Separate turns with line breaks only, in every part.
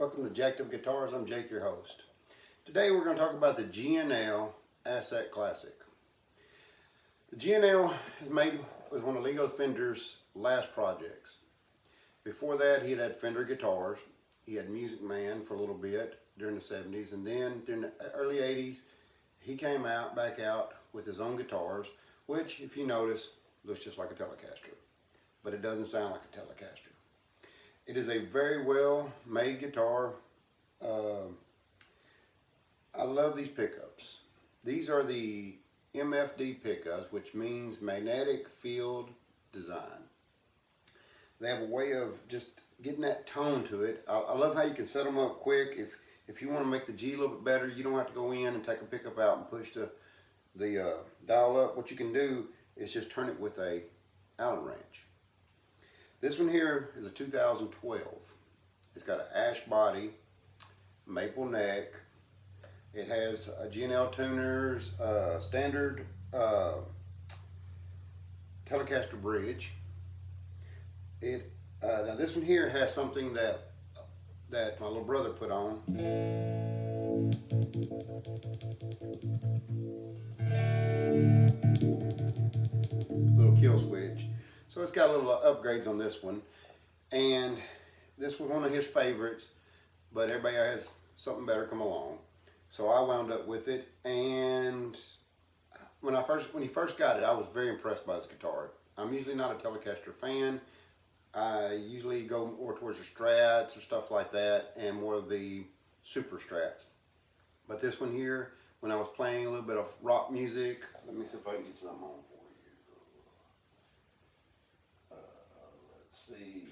Welcome to Jacked Up Guitars. I'm Jake, your host. Today we're going to talk about the G&L Asat Classic. The G&L was one of Leo Fender's last projects. Before that, he had had Fender guitars. He had Music Man for a little bit during the 70s, and then during the early 80s, he came back out with his own guitars, which, if you notice, looks just like a Telecaster, but it doesn't sound like a Telecaster. It is a very well made guitar. I love these pickups. These are the MFD pickups, which means magnetic field design. They have a way of just getting that tone to it. I love how you can set them up quick. If you want to make the G a little bit better, you don't have to go in and take a pickup out and push the dial up. What you can do is just turn it with a Allen wrench. This one here is a 2012. It's got an ash body, maple neck. It has a G&L tuners, standard Telecaster bridge. Now this one here has something that my little brother put on. Little kill switch. So it's got a little upgrades on this one, and this was one of his favorites, but everybody has something better come along. So I wound up with it, and when he first got it, I was very impressed by this guitar. I'm usually not a Telecaster fan. I usually go more towards the Strats or stuff like that, and more of the Super Strats. But this one here, when I was playing a little bit of rock music, let me see if I can get something on for you. Let's see.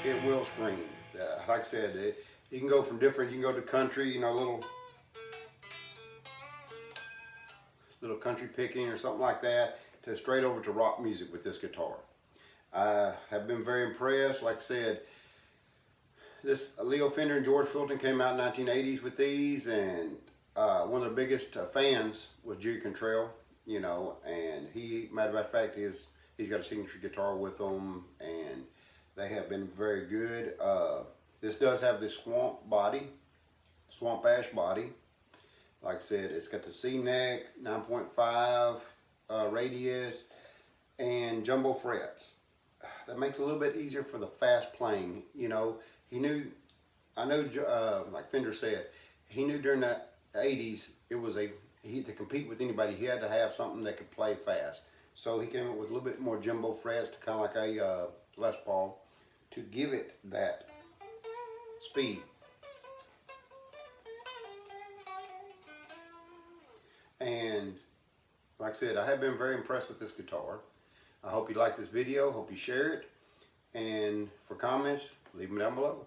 It will scream. Like I said, you can go from different, you can go to country, you know, little country picking or something like that, to straight over to rock music with this guitar. I have been very impressed. Like I said, this Leo Fender and George Fullerton came out in the 1980s with these, and one of the biggest fans was Jerry Cantrell, you know, and matter of fact, he's got a signature guitar with them, and they have been very good. This does have the swamp ash body. Like I said, it's got the C neck, 9.5 radius, and jumbo frets. That makes it a little bit easier for the fast playing. You know, like Fender said, he knew during the 80s to compete with anybody, he had to have something that could play fast. So he came up with a little bit more jumbo frets, to kind of like a Les Paul, to give it that speed. And like I said, I have been very impressed with this guitar. I hope you like this video, hope you share it, and for comments, leave them down below.